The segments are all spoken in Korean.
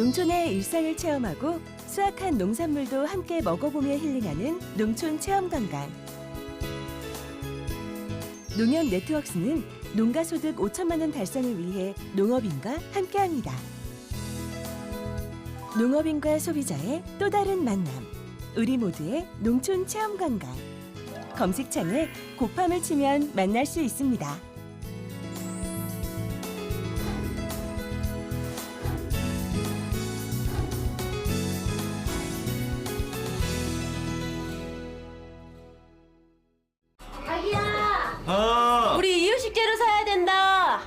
농촌의 일상을 체험하고 수확한 농산물도 함께 먹어보며 힐링하는 농촌 체험관광. 농협 네트워크스는 농가소득 5천만 원 달성을 위해 농업인과 함께합니다. 농업인과 소비자의 또 다른 만남. 우리 모두의 농촌 체험관광. 검색창에 곱함을 치면 만날 수 있습니다. 우리 이유식 재료 사야 된다.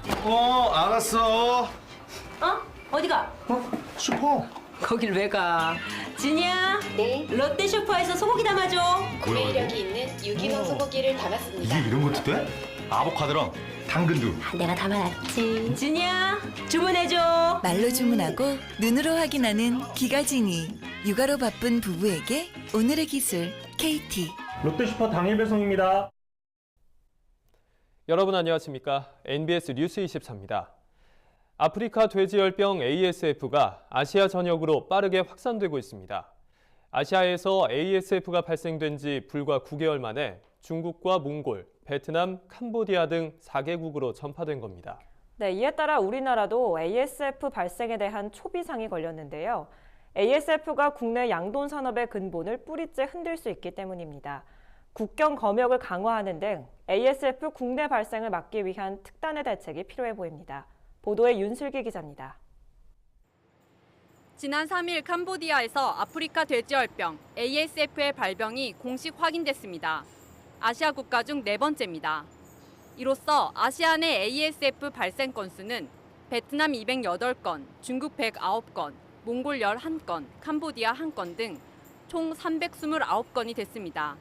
알았어. 어디가? 슈퍼. 거길 왜 가? 진이야. 네, 롯데 슈퍼에서 소고기 담아줘. 구매력이 있는 유기농 소고기를 담았습니다. 이게 이런 것도 돼? 아보카도랑 당근도. 내가 담아놨지. 진이야, 주문해줘. 말로 주문하고 눈으로 확인하는 기가진이. 육아로 바쁜 부부에게 오늘의 기술 KT. 롯데슈퍼 당일 배송입니다. 여러분 안녕하십니까? NBS 뉴스 24입니다. 아프리카 돼지열병 ASF가 아시아 전역으로 빠르게 확산되고 있습니다. 아시아에서 ASF가 발생된 지 불과 9개월 만에 중국과 몽골, 베트남, 캄보디아 등 4개국으로 전파된 겁니다. 네, 이에 따라 우리나라도 ASF 발생에 대한 초비상이 걸렸는데요. ASF가 국내 양돈 산업의 근본을 뿌리째 흔들 수 있기 때문입니다. 국경 검역을 강화하는 등 ASF 국내 발생을 막기 위한 특단의 대책이 필요해 보입니다. 보도에 윤슬기 기자입니다. 지난 3일 캄보디아에서 아프리카 돼지열병 ASF의 발병이 공식 확인됐습니다. 아시아 국가 중 네 번째입니다. 이로써 아시아 내 ASF 발생 건수는 베트남 208건, 중국 109건, 몽골 11건, 캄보디아 1건 등 총 329건이 됐습니다.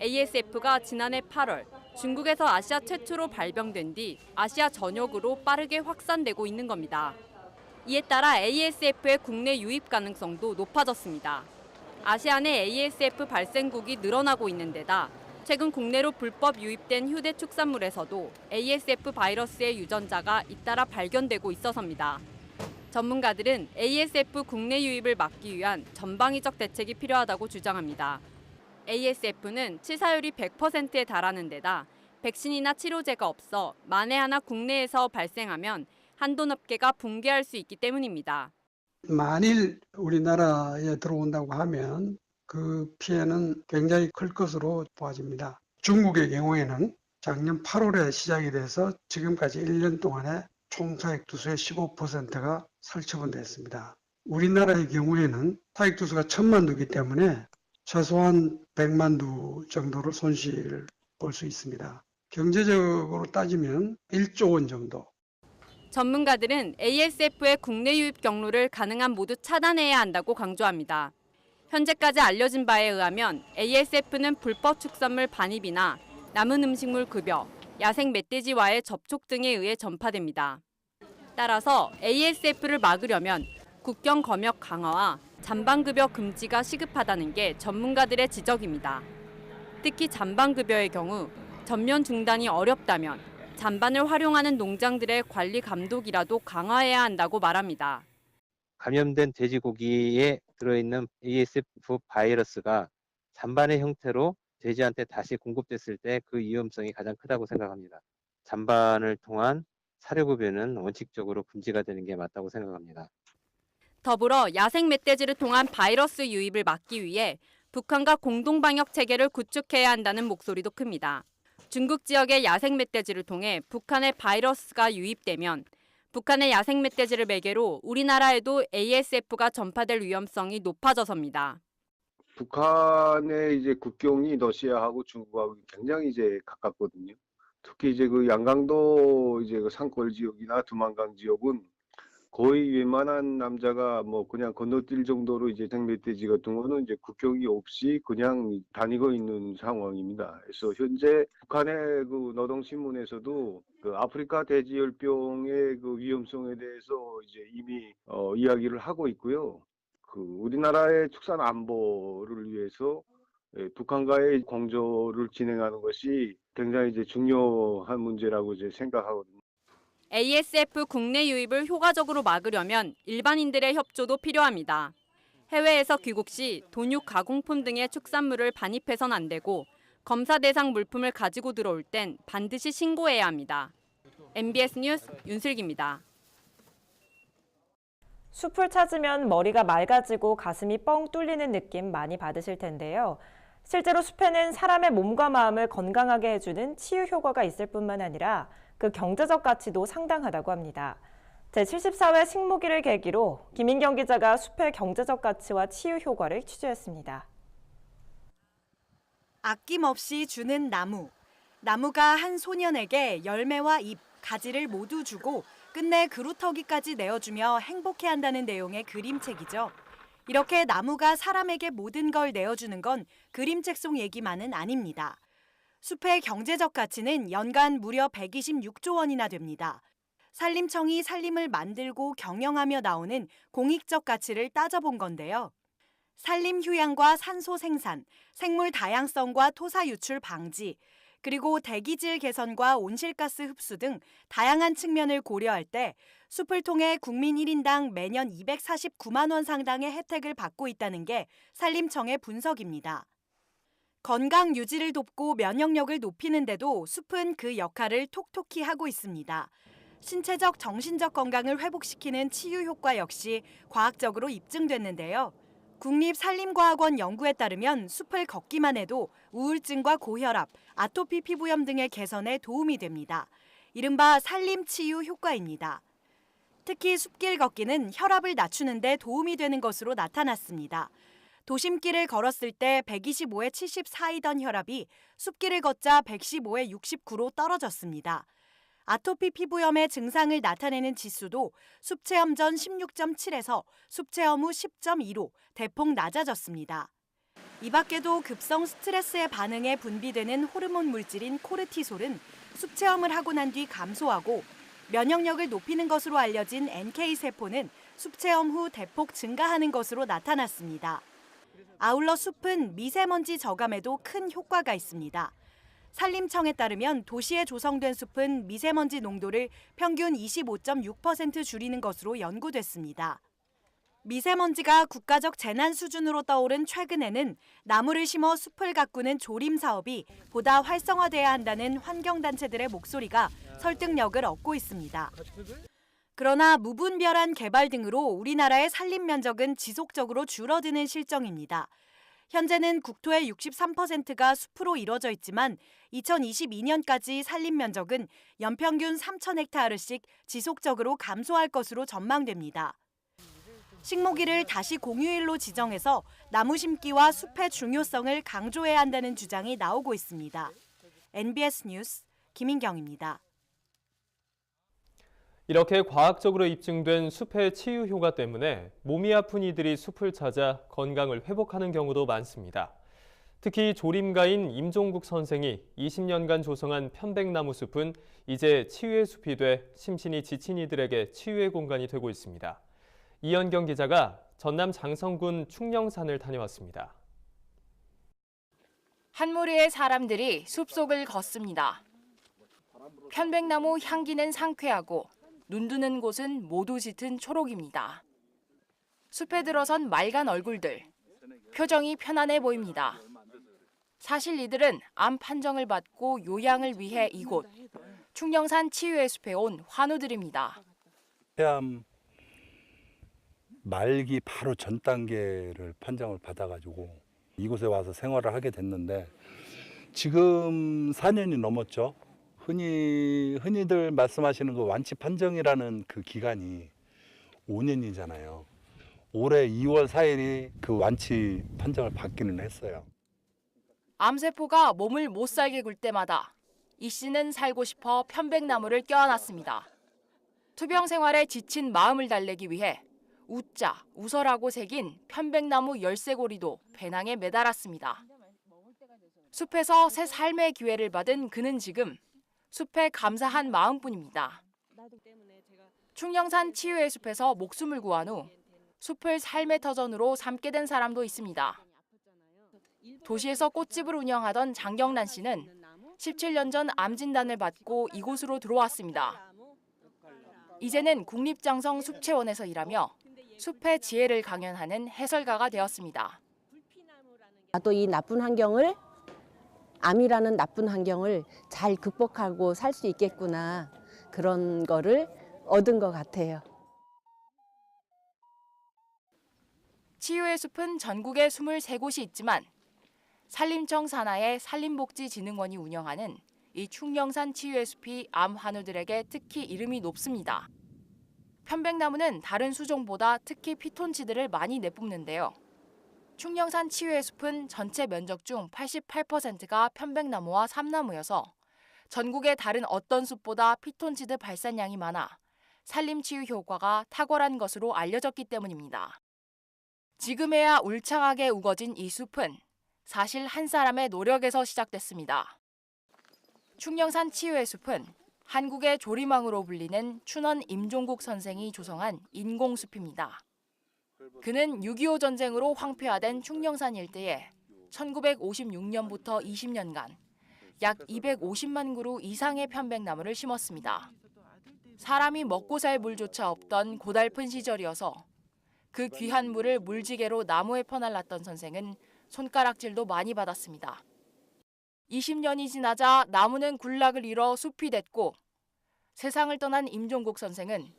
ASF가 지난해 8월 중국에서 아시아 최초로 발병된 뒤 아시아 전역으로 빠르게 확산되고 있는 겁니다. 이에 따라 ASF의 국내 유입 가능성도 높아졌습니다. 아시아 내 ASF 발생국이 늘어나고 있는 데다 최근 국내로 불법 유입된 휴대축산물에서도 ASF 바이러스의 유전자가 잇따라 발견되고 있어서입니다. 전문가들은 ASF 국내 유입을 막기 위한 전방위적 대책이 필요하다고 주장합니다. ASF는 치사율이 100%에 달하는 데다 백신이나 치료제가 없어 만에 하나 국내에서 발생하면 한돈 업계가 붕괴할 수 있기 때문입니다. 만일 우리나라에 들어온다고 하면 그 피해는 굉장히 클 것으로 보아집니다. 중국의 경우에는 작년 8월에 시작이 돼서 지금까지 1년 동안에 총 사익두수의 15%가 살처분됐습니다. 우리나라의 경우에는 사익두수가 1,000만 두기 때문에 최소한 100만 두 정도를 손실을 볼 수 있습니다. 경제적으로 따지면 1조 원 정도. 전문가들은 ASF의 국내 유입 경로를 가능한 모두 차단해야 한다고 강조합니다. 현재까지 알려진 바에 의하면 ASF는 불법 축산물 반입이나 남은 음식물 급여, 야생 멧돼지와의 접촉 등에 의해 전파됩니다. 따라서 ASF를 막으려면 국경 검역 강화와 잔반급여 금지가 시급하다는 게 전문가들의 지적입니다. 특히 잔반급여의 경우 전면 중단이 어렵다면 잔반을 활용하는 농장들의 관리 감독이라도 강화해야 한다고 말합니다. 감염된 돼지고기에 들어있는 ASF 바이러스가 잔반의 형태로 돼지한테 다시 공급됐을 때 그 위험성이 가장 크다고 생각합니다. 잔반을 통한 사료급여는 원칙적으로 금지가 되는 게 맞다고 생각합니다. 더불어 야생 멧돼지를 통한 바이러스 유입을 막기 위해 북한과 공동방역 체계를 구축해야 한다는 목소리도 큽니다. 중국 지역의 야생 멧돼지를 통해 북한의 바이러스가 유입되면 북한의 야생 멧돼지를 매개로 우리나라에도 ASF가 전파될 위험성이 높아져서입니다. 북한의 이제 국경이 러시아하고 중국하고 굉장히 이제 가깝거든요. 특히 이제 그 양강도 이제 그 산골 지역이나 두만강 지역은 거의 웬만한 남자가 뭐 그냥 건너뛸 정도로 이제 생멧돼지 같은 거는 이제 국경이 없이 그냥 다니고 있는 상황입니다. 그래서 현재 북한의 그 노동신문에서도 그 아프리카 돼지열병의 그 위험성에 대해서 이제 이미 이야기를 하고 있고요. 그 우리나라의 축산 안보를 위해서 북한과의 공조를 진행하는 것이 굉장히 이제 중요한 문제라고 이제 생각하거든요. ASF 국내 유입을 효과적으로 막으려면 일반인들의 협조도 필요합니다. 해외에서 귀국 시 돈육 가공품 등의 축산물을 반입해선 안 되고 검사 대상 물품을 가지고 들어올 땐 반드시 신고해야 합니다. MBS 뉴스 윤슬기입니다. 숲을 찾으면 머리가 맑아지고 가슴이 뻥 뚫리는 느낌 많이 받으실 텐데요. 실제로 숲에는 사람의 몸과 마음을 건강하게 해주는 치유 효과가 있을 뿐만 아니라 그 경제적 가치도 상당하다고 합니다. 제74회 식목일을 계기로 김인경 기자가 숲의 경제적 가치와 치유 효과를 취재했습니다. 아낌없이 주는 나무. 나무가 한 소년에게 열매와 잎, 가지를 모두 주고 끝내 그루터기까지 내어주며 행복해한다는 내용의 그림책이죠. 이렇게 나무가 사람에게 모든 걸 내어주는 건 그림책 속 얘기만은 아닙니다. 숲의 경제적 가치는 연간 무려 126조 원이나 됩니다. 산림청이 산림을 만들고 경영하며 나오는 공익적 가치를 따져본 건데요. 산림 휴양과 산소 생산, 생물 다양성과 토사 유출 방지, 그리고 대기질 개선과 온실가스 흡수 등 다양한 측면을 고려할 때 숲을 통해 국민 1인당 매년 249만 원 상당의 혜택을 받고 있다는 게 산림청의 분석입니다. 건강 유지를 돕고 면역력을 높이는 데도 숲은 그 역할을 톡톡히 하고 있습니다. 신체적, 정신적 건강을 회복시키는 치유 효과 역시 과학적으로 입증됐는데요. 국립산림과학원 연구에 따르면 숲을 걷기만 해도 우울증과 고혈압, 아토피 피부염 등의 개선에 도움이 됩니다. 이른바 산림치유 효과입니다. 특히 숲길 걷기는 혈압을 낮추는 데 도움이 되는 것으로 나타났습니다. 도심길을 걸었을 때 125에 74이던 혈압이 숲길을 걷자 115에 69로 떨어졌습니다. 아토피 피부염의 증상을 나타내는 지수도 숲체험 전 16.7에서 숲체험 후 10.2로 대폭 낮아졌습니다. 이 밖에도 급성 스트레스에 반응해 분비되는 호르몬 물질인 코르티솔은 숲체험을 하고 난 뒤 감소하고 면역력을 높이는 것으로 알려진 NK세포는 숲체험 후 대폭 증가하는 것으로 나타났습니다. 아울러 숲은 미세먼지 저감에도 큰 효과가 있습니다. 산림청에 따르면 도시에 조성된 숲은 미세먼지 농도를 평균 25.6% 줄이는 것으로 연구됐습니다. 미세먼지가 국가적 재난 수준으로 떠오른 최근에는 나무를 심어 숲을 가꾸는 조림 사업이 보다 활성화돼야 한다는 환경단체들의 목소리가 설득력을 얻고 있습니다. 그러나 무분별한 개발 등으로 우리나라의 산림 면적은 지속적으로 줄어드는 실정입니다. 현재는 국토의 63%가 숲으로 이뤄져 있지만 2022년까지 산림 면적은 연평균 3,000헥타르씩 지속적으로 감소할 것으로 전망됩니다. 식목일을 다시 공휴일로 지정해서 나무 심기와 숲의 중요성을 강조해야 한다는 주장이 나오고 있습니다. NBS 뉴스 김인경입니다. 이렇게 과학적으로 입증된 숲의 치유 효과 때문에 몸이 아픈 이들이 숲을 찾아 건강을 회복하는 경우도 많습니다. 특히 조림가인 임종국 선생이 20년간 조성한 편백나무 숲은 이제 치유의 숲이 돼 심신이 지친 이들에게 치유의 공간이 되고 있습니다. 이현경 기자가 전남 장성군 충령산을 다녀왔습니다. 한 무리의 사람들이 숲속을 걷습니다. 편백나무 향기는 상쾌하고 눈드는 곳은 모두 짙은 초록입니다. 숲에 들어선 맑은 얼굴들, 표정이 편안해 보입니다. 사실 이들은 암 판정을 받고 요양을 위해 이곳 충령산 치유의 숲에 온 환우들입니다. 폐암 말기 바로 전 단계를 판정을 받아가지고 이곳에 와서 생활을 하게 됐는데 지금 4년이 넘었죠. 흔히들 말씀하시는 그 완치 판정이라는 그 기간이 5년이잖아요. 올해 2월 4일이 그 완치 판정을 받기는 했어요. 암세포가 몸을 못 살게 굴 때마다 이 씨는 살고 싶어 편백나무를 껴안았습니다. 투병 생활에 지친 마음을 달래기 위해 웃자, 웃어라고 새긴 편백나무 열쇠고리도 배낭에 매달았습니다. 숲에서 새 삶의 기회를 받은 그는 지금 숲에 감사한 마음뿐입니다. 충령산 치유의 숲에서 목숨을 구한 후 숲을 삶의 터전으로 삼게 된 사람도 있습니다. 도시에서 꽃집을 운영하던 장경란 씨는 17년 전 암 진단을 받고 이곳으로 들어왔습니다. 이제는 국립장성 숲체원에서 일하며 숲의 지혜를 강연하는 해설가가 되었습니다. 또 이 나쁜 환경을, 암이라는 나쁜 환경을 잘 극복하고 살 수 있겠구나, 그런 거를 얻은 것 같아요. 치유의 숲은 전국에 23곳이 있지만 산림청 산하의 산림복지진흥원이 운영하는 이 충령산 치유의 숲이 암 환우들에게 특히 이름이 높습니다. 편백나무는 다른 수종보다 특히 피톤치드를 많이 내뿜는데요. 충령산 치유의 숲은 전체 면적 중 88%가 편백나무와 삼나무여서 전국의 다른 어떤 숲보다 피톤치드 발산량이 많아 산림치유 효과가 탁월한 것으로 알려졌기 때문입니다. 지금에야 울창하게 우거진 이 숲은 사실 한 사람의 노력에서 시작됐습니다. 충령산 치유의 숲은 한국의 조리망으로 불리는 춘원 임종국 선생이 조성한 인공숲입니다. 그는 6.25 전쟁으로 황폐화된 충령산 일대에 1956년부터 20년간 약 250만 그루 이상의 편백나무를 심었습니다. 사람이 먹고 살 물조차 없던 고달픈 시절이어서 그 귀한 물을 물지개로 나무에 퍼날랐던 선생은 손가락질도 많이 받았습니다. 20년이 지나자 나무는 군락을 잃어 숲이 됐고 세상을 떠난 임종국 선생은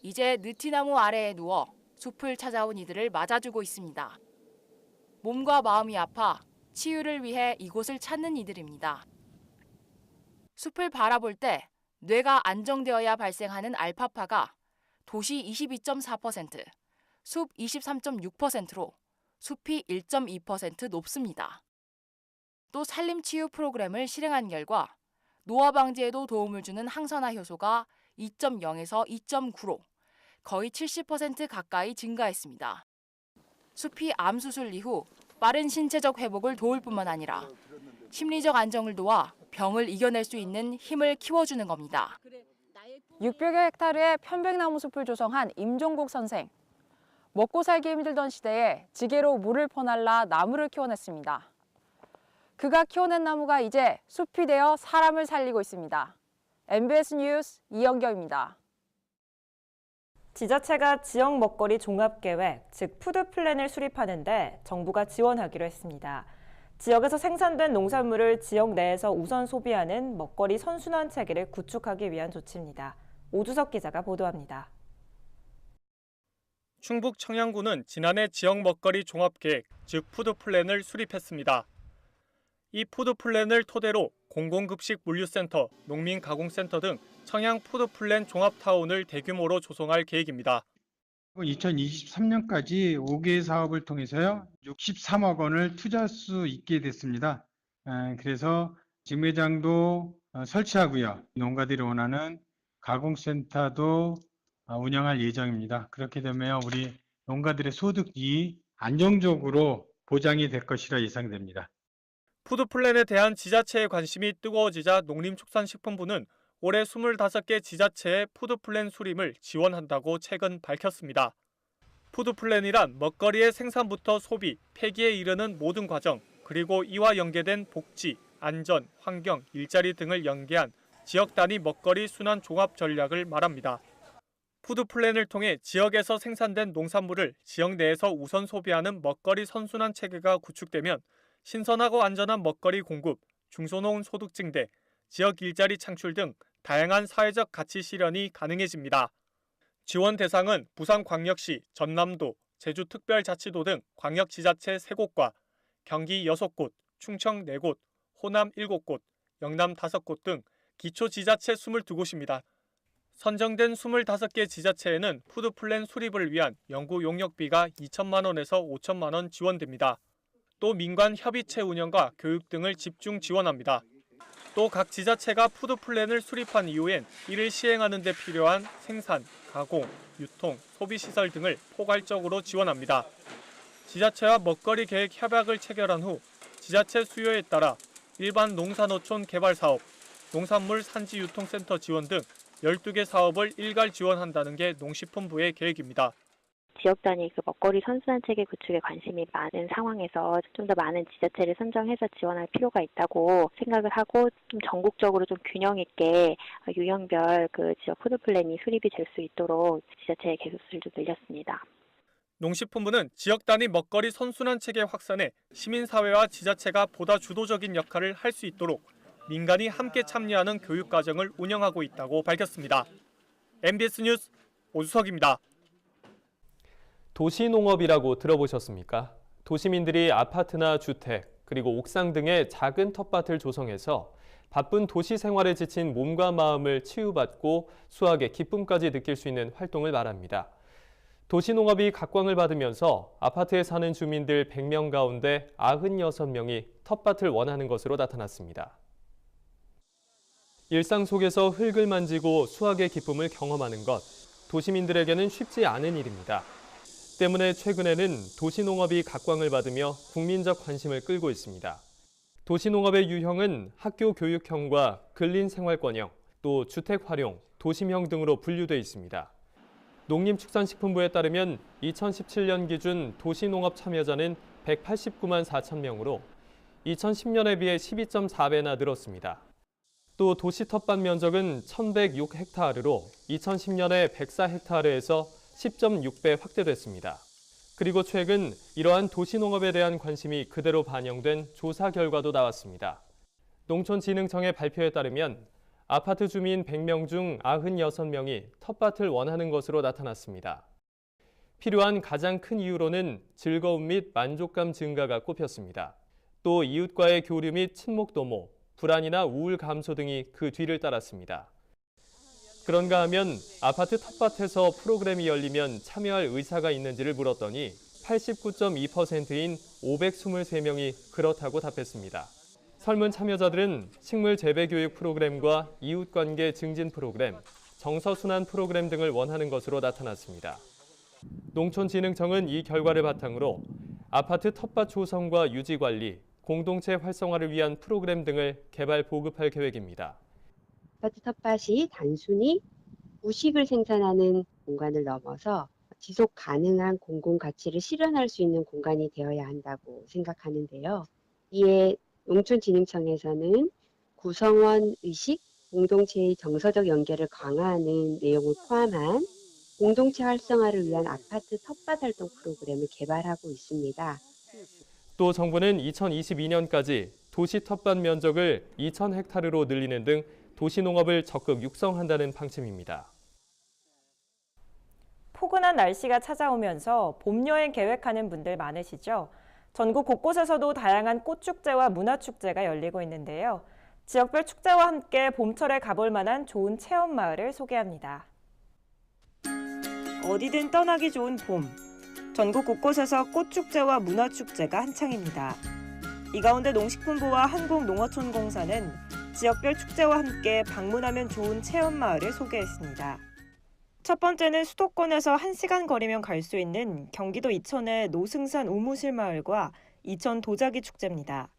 이제 느티나무 아래에 누워 숲을 찾아온 이들을 맞아주고 있습니다. 몸과 마음이 아파 치유를 위해 이곳을 찾는 이들입니다. 숲을 바라볼 때 뇌가 안정되어야 발생하는 알파파가 도시 22.4%, 숲 23.6%로 숲이 1.2% 높습니다. 또 산림치유 프로그램을 실행한 결과 노화 방지에도 도움을 주는 항산화 효소가 2.0에서 2.9로 거의 70% 가까이 증가했습니다. 숲이 암 수술 이후 빠른 신체적 회복을 도울 뿐만 아니라 심리적 안정을 도와 병을 이겨낼 수 있는 힘을 키워주는 겁니다. 600여 헥타르의 편백나무 숲을 조성한 임종국 선생. 먹고 살기 힘들던 시대에 지게로 물을 퍼날라 나무를 키워냈습니다. 그가 키워낸 나무가 이제 숲이 되어 사람을 살리고 있습니다. MBS 뉴스 이영경입니다. 지자체가 지역 먹거리 종합계획, 즉 푸드 플랜을 수립하는데 정부가 지원하기로 했습니다. 지역에서 생산된 농산물을 지역 내에서 우선 소비하는 먹거리 선순환 체계를 구축하기 위한 조치입니다. 오주석 기자가 보도합니다. 충북 청양군은 지난해 지역 먹거리 종합계획, 즉 푸드 플랜을 수립했습니다. 이 푸드 플랜을 토대로 공공급식 물류센터, 농민가공센터 등 청양 푸드 플랜 종합타운을 대규모로 조성할 계획입니다. 2023년까지 5개의 사업을 통해서요 63억 원을 투자할 수 있게 됐습니다. 그래서 직매장도 설치하고요. 농가들이 원하는 가공센터도 운영할 예정입니다. 그렇게 되면 우리 농가들의 소득이 안정적으로 보장이 될 것이라 예상됩니다. 푸드 플랜에 대한 지자체의 관심이 뜨거워지자 농림축산식품부는 올해 25개 지자체의 푸드 플랜 수립을 지원한다고 최근 밝혔습니다. 푸드 플랜이란 먹거리의 생산부터 소비, 폐기에 이르는 모든 과정, 그리고 이와 연계된 복지, 안전, 환경, 일자리 등을 연계한 지역 단위 먹거리 순환 종합 전략을 말합니다. 푸드 플랜을 통해 지역에서 생산된 농산물을 지역 내에서 우선 소비하는 먹거리 선순환 체계가 구축되면 신선하고 안전한 먹거리 공급, 중소농 소득 증대, 지역 일자리 창출 등 다양한 사회적 가치 실현이 가능해집니다. 지원 대상은 부산광역시, 전남도, 제주특별자치도 등 광역지자체 3곳과 경기 6곳, 충청 4곳, 호남 7곳, 영남 5곳 등 기초지자체 22곳입니다. 선정된 25개 지자체에는 푸드플랜 수립을 위한 연구 용역비가 2천만 원에서 5천만 원 지원됩니다. 또 민관 협의체 운영과 교육 등을 집중 지원합니다. 또 각 지자체가 푸드플랜을 수립한 이후엔 이를 시행하는 데 필요한 생산, 가공, 유통, 소비시설 등을 포괄적으로 지원합니다. 지자체와 먹거리 계획 협약을 체결한 후 지자체 수요에 따라 일반 농산어촌 개발 사업, 농산물 산지 유통센터 지원 등 12개 사업을 일괄 지원한다는 게 농식품부의 계획입니다. 지역 단위 그 먹거리 선순환 체계 구축에 관심이 많은 상황에서 좀 더 많은 지자체를 선정해서 지원할 필요가 있다고 생각을 하고 좀 전국적으로 좀 균형 있게 유형별 그 지역 푸드 플랜이 수립이 될 수 있도록 지자체의 개수를 좀 늘렸습니다. 농식품부는 지역 단위 먹거리 선순환 체계 확산에 시민사회와 지자체가 보다 주도적인 역할을 할 수 있도록 민간이 함께 참여하는 교육과정을 운영하고 있다고 밝혔습니다. MBS 뉴스 오수석입니다. 도시농업이라고 들어보셨습니까? 도시민들이 아파트나 주택, 그리고 옥상 등의 작은 텃밭을 조성해서 바쁜 도시 생활에 지친 몸과 마음을 치유받고 수확의 기쁨까지 느낄 수 있는 활동을 말합니다. 도시농업이 각광을 받으면서 아파트에 사는 주민들 100명 가운데 96명이 텃밭을 원하는 것으로 나타났습니다. 일상 속에서 흙을 만지고 수확의 기쁨을 경험하는 것, 도시민들에게는 쉽지 않은 일입니다. 때문에 최근에는 도시농업이 각광을 받으며 국민적 관심을 끌고 있습니다. 도시농업의 유형은 학교 교육형과 근린생활권형, 또 주택 활용, 도심형 등으로 분류돼 있습니다. 농림축산식품부에 따르면 2017년 기준 도시농업 참여자는 189만 4천 명으로 2010년에 비해 12.4배나 늘었습니다. 또 도시 텃밭 면적은 1,106헥타르로 2010년에 104헥타르에서 10.6배 확대됐습니다. 그리고 최근 이러한 도시농업에 대한 관심이 그대로 반영된 조사 결과도 나왔습니다. 농촌진흥청의 발표에 따르면 아파트 주민 100명 중 96명이 텃밭을 원하는 것으로 나타났습니다. 필요한 가장 큰 이유로는 즐거움 및 만족감 증가가 꼽혔습니다. 또 이웃과의 교류 및 친목 도모, 불안이나 우울 감소 등이 그 뒤를 따랐습니다. 그런가 하면 아파트 텃밭에서 프로그램이 열리면 참여할 의사가 있는지를 물었더니 89.2%인 523명이 그렇다고 답했습니다. 설문 참여자들은 식물 재배 교육 프로그램과 이웃관계 증진 프로그램, 정서순환 프로그램 등을 원하는 것으로 나타났습니다. 농촌진흥청은 이 결과를 바탕으로 아파트 텃밭 조성과 유지 관리, 공동체 활성화를 위한 프로그램 등을 개발 보급할 계획입니다. 아파트 텃밭이 단순히 우식을 생산하는 공간을 넘어서 지속 가능한 공공가치를 실현할 수 있는 공간이 되어야 한다고 생각하는데요. 이에 농촌진흥청에서는 구성원 의식, 공동체의 정서적 연결을 강화하는 내용을 포함한 공동체 활성화를 위한 아파트 텃밭 활동 프로그램을 개발하고 있습니다. 또 정부는 2022년까지 도시 텃밭 면적을 2,000헥타르로 늘리는 등 도시농업을 적극 육성한다는 방침입니다. 포근한 날씨가 찾아오면서 봄 여행 계획하는 분들 많으시죠? 전국 곳곳에서도 다양한 꽃축제와 문화축제가 열리고 있는데요. 지역별 축제와 함께 봄철에 가볼 만한 좋은 체험마을을 소개합니다. 어디든 떠나기 좋은 봄. 전국 곳곳에서 꽃축제와 문화축제가 한창입니다. 이 가운데 농식품부와 한국농어촌공사는 지역별 축제와 함께 방문하면 좋은 체험마을을 소개했습니다. 첫 번째는 수도권에서 1시간 거리면 갈 수 있는 경기도 이천의 노승산 우무실마을과 이천 도자기 축제입니다.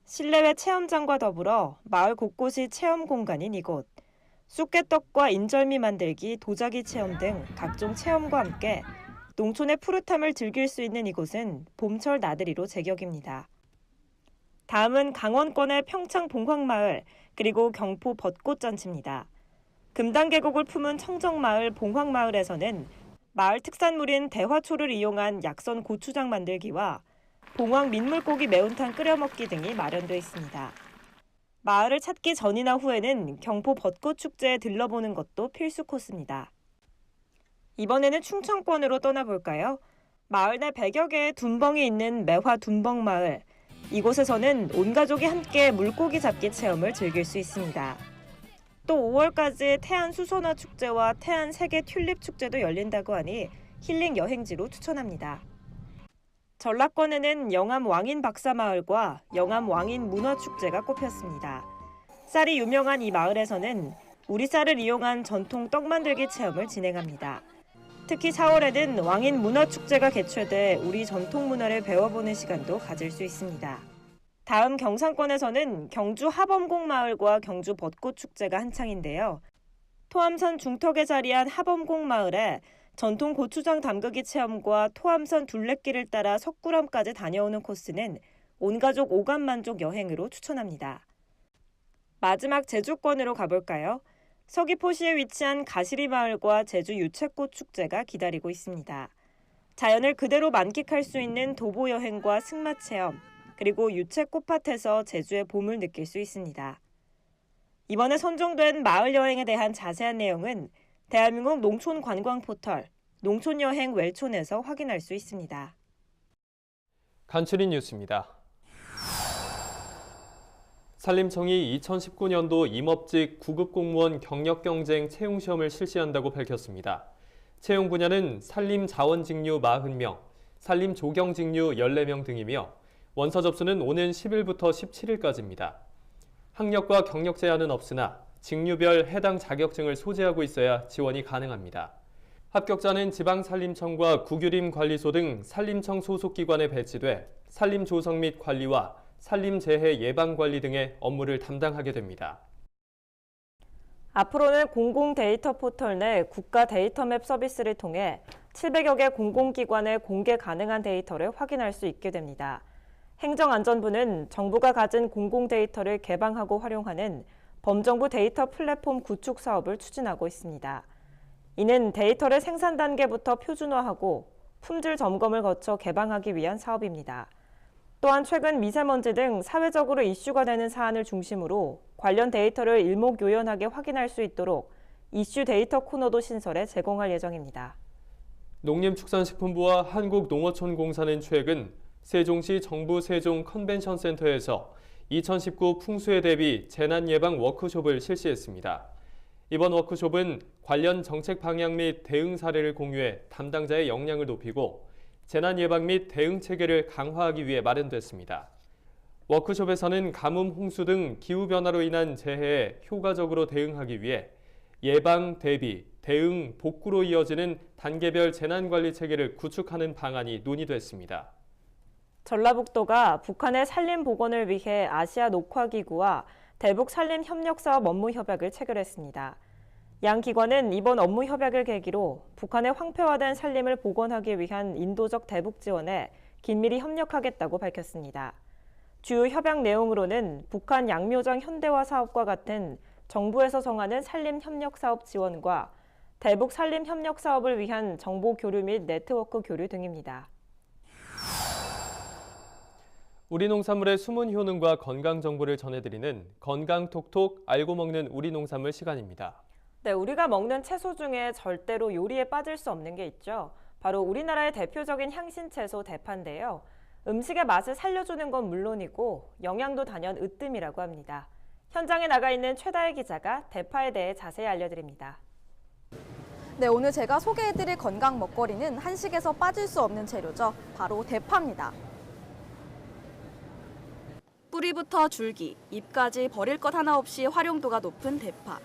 실내외 체험장과 더불어 마을 곳곳이 체험 공간인 이곳. 쑥개떡과 인절미 만들기, 도자기 체험 등 각종 체험과 함께 농촌의 푸릇함을 즐길 수 있는 이곳은 봄철 나들이로 제격입니다. 다음은 강원권의 평창 봉황마을, 그리고 경포 벚꽃잔치입니다. 금당 계곡을 품은 청정마을 봉황마을에서는 마을 특산물인 대화초를 이용한 약선 고추장 만들기와 봉황 민물고기 매운탕 끓여 먹기 등이 마련되어 있습니다. 마을을 찾기 전이나 후에는 경포 벚꽃축제에 들러보는 것도 필수 코스입니다. 이번에는 충청권으로 떠나볼까요? 마을 내 100여 개의 둔벙이 있는 매화 둔벙마을. 이곳에서는 온 가족이 함께 물고기 잡기 체험을 즐길 수 있습니다. 또 5월까지 태안 수소나 축제와 태안 세계 튤립 축제도 열린다고 하니 힐링 여행지로 추천합니다. 전라권에는 영암 왕인 박사마을과 영암 왕인 문화축제가 꼽혔습니다. 쌀이 유명한 이 마을에서는 우리 쌀을 이용한 전통 떡 만들기 체험을 진행합니다. 특히 4월에는 왕인 문화축제가 개최돼 우리 전통 문화를 배워보는 시간도 가질 수 있습니다. 다음 경상권에서는 경주 하범공마을과 경주 벚꽃축제가 한창인데요. 토암산 중턱에 자리한 하범공마을에 전통 고추장 담그기 체험과 토암선 둘레길을 따라 석굴암까지 다녀오는 코스는 온가족 오감만족 여행으로 추천합니다. 마지막 제주권으로 가볼까요? 서귀포시에 위치한 가시리 마을과 제주 유채꽃 축제가 기다리고 있습니다. 자연을 그대로 만끽할 수 있는 도보 여행과 승마 체험, 그리고 유채꽃밭에서 제주의 봄을 느낄 수 있습니다. 이번에 선정된 마을 여행에 대한 자세한 내용은 대한민국 농촌 관광 포털 농촌여행 웰촌에서 확인할 수 있습니다. 간추린 뉴스입니다. 산림청이 2019년도 임업직 9급 공무원 경력경쟁 채용시험을 실시한다고 밝혔습니다. 채용 분야는 산림자원직류 40명, 산림조경직류 14명 등이며 원서 접수는 오는 10일부터 17일까지입니다. 학력과 경력 제한은 없으나 직류별 해당 자격증을 소지하고 있어야 지원이 가능합니다. 합격자는 지방산림청과 국유림관리소 등 산림청 소속기관에 배치돼 산림조성 및 관리와 산림재해 예방관리 등의 업무를 담당하게 됩니다. 앞으로는 공공데이터 포털 내 국가 데이터맵 서비스를 통해 700여 개 공공기관의 공개 가능한 데이터를 확인할 수 있게 됩니다. 행정안전부는 정부가 가진 공공데이터를 개방하고 활용하는 범정부 데이터 플랫폼 구축 사업을 추진하고 있습니다. 이는 데이터를 생산 단계부터 표준화하고 품질 점검을 거쳐 개방하기 위한 사업입니다. 또한 최근 미세먼지 등 사회적으로 이슈가 되는 사안을 중심으로 관련 데이터를 일목요연하게 확인할 수 있도록 이슈 데이터 코너도 신설해 제공할 예정입니다. 농림축산식품부와 한국농어촌공사는 최근 세종시 정부 세종 컨벤션센터에서 2019 풍수해 대비 재난예방 워크숍을 실시했습니다. 이번 워크숍은 관련 정책 방향 및 대응 사례를 공유해 담당자의 역량을 높이고 재난 예방 및 대응 체계를 강화하기 위해 마련됐습니다. 워크숍에서는 가뭄, 홍수 등 기후변화로 인한 재해에 효과적으로 대응하기 위해 예방, 대비, 대응, 복구로 이어지는 단계별 재난관리 체계를 구축하는 방안이 논의됐습니다. 전라북도가 북한의 산림 복원을 위해 아시아 녹화기구와 대북 산림 협력사업 업무 협약을 체결했습니다. 양 기관은 이번 업무 협약을 계기로 북한의 황폐화된 산림을 복원하기 위한 인도적 대북 지원에 긴밀히 협력하겠다고 밝혔습니다. 주요 협약 내용으로는 북한 양묘장 현대화 사업과 같은 정부에서 정하는 산림 협력 사업 지원과 대북 산림 협력 사업을 위한 정보 교류 및 네트워크 교류 등입니다. 우리 농산물의 숨은 효능과 건강 정보를 전해드리는 건강톡톡 알고 먹는 우리 농산물 시간입니다. 네, 우리가 먹는 채소 중에 절대로 요리에 빠질 수 없는 게 있죠. 바로 우리나라의 대표적인 향신 채소 대파인데요. 음식의 맛을 살려주는 건 물론이고 영양도 단연 으뜸이라고 합니다. 현장에 나가 있는 최다혜 기자가 대파에 대해 자세히 알려드립니다. 네, 오늘 제가 소개해드릴 건강 먹거리는 한식에서 빠질 수 없는 재료죠. 바로 대파입니다. 뿌리부터 줄기, 잎까지 버릴 것 하나 없이 활용도가 높은 대파.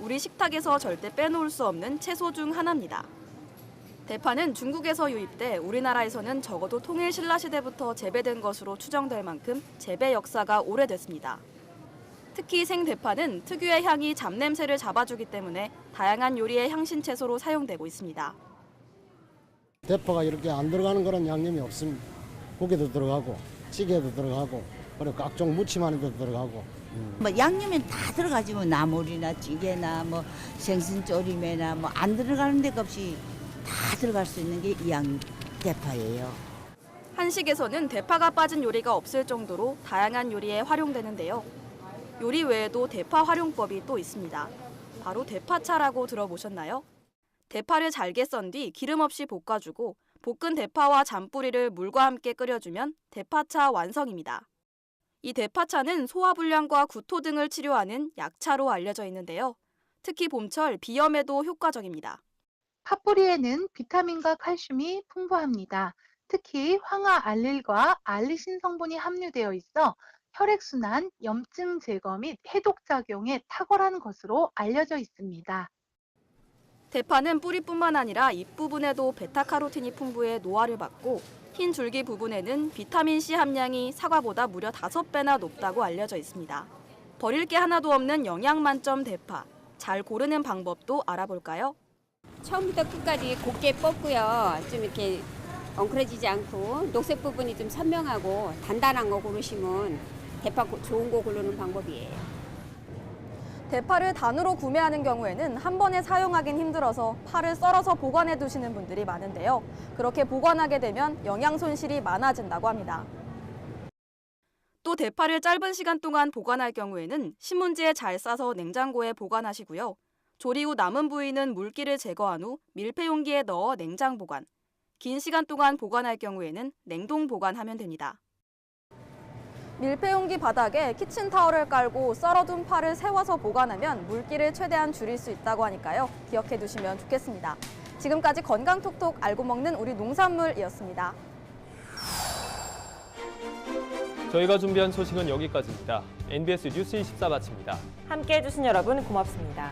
우리 식탁에서 절대 빼놓을 수 없는 채소 중 하나입니다. 대파는 중국에서 유입돼 우리나라에서는 적어도 통일 신라시대부터 재배된 것으로 추정될 만큼 재배 역사가 오래됐습니다. 특히 생대파는 특유의 향이 잡냄새를 잡아주기 때문에 다양한 요리의 향신 채소로 사용되고 있습니다. 대파가 이렇게 안 들어가는 그런 양념이 없습니다. 고기도 들어가고 찌개도 들어가고 그리고 각종 무침 안에도 들어가고. 뭐 양념에 다 들어가지 뭐 나물이나 찌개나 뭐 생선조림에나 뭐 안 들어가는 데가 없이 다 들어갈 수 있는 게 이 대파예요. 한식에서는 대파가 빠진 요리가 없을 정도로 다양한 요리에 활용되는데요. 요리 외에도 대파 활용법이 또 있습니다. 바로 대파차라고 들어보셨나요? 대파를 잘게 썬 뒤 기름 없이 볶아주고 볶은 대파와 잔뿌리를 물과 함께 끓여주면 대파차 완성입니다. 이 대파차는 소화불량과 구토 등을 치료하는 약차로 알려져 있는데요. 특히 봄철 비염에도 효과적입니다. 파뿌리에는 비타민과 칼슘이 풍부합니다. 특히 황화 알릴과 알리신 성분이 함유되어 있어 혈액순환, 염증 제거 및 해독 작용에 탁월한 것으로 알려져 있습니다. 대파는 뿌리뿐만 아니라 잎 부분에도 베타카로틴이 풍부해 노화를 막고 흰 줄기 부분에는 비타민C 함량이 사과보다 무려 5배나 높다고 알려져 있습니다. 버릴 게 하나도 없는 영양 만점 대파. 잘 고르는 방법도 알아볼까요? 처음부터 끝까지 곱게 뽑고요. 좀 이렇게 엉클어지지 않고 녹색 부분이 좀 선명하고 단단한 거 고르시면 대파 좋은 거 고르는 방법이에요. 대파를 단으로 구매하는 경우에는 한 번에 사용하긴 힘들어서 파를 썰어서 보관해 두시는 분들이 많은데요. 그렇게 보관하게 되면 영양 손실이 많아진다고 합니다. 또 대파를 짧은 시간 동안 보관할 경우에는 신문지에 잘 싸서 냉장고에 보관하시고요. 조리 후 남은 부위는 물기를 제거한 후 밀폐 용기에 넣어 냉장 보관. 긴 시간 동안 보관할 경우에는 냉동 보관하면 됩니다. 밀폐 용기 바닥에 키친타올을 깔고 썰어둔 파를 세워서 보관하면 물기를 최대한 줄일 수 있다고 하니까요. 기억해 두시면 좋겠습니다. 지금까지 건강톡톡 알고 먹는 우리 농산물이었습니다. 저희가 준비한 소식은 여기까지입니다. NBS 뉴스 24 마칩니다. 함께해 주신 여러분 고맙습니다.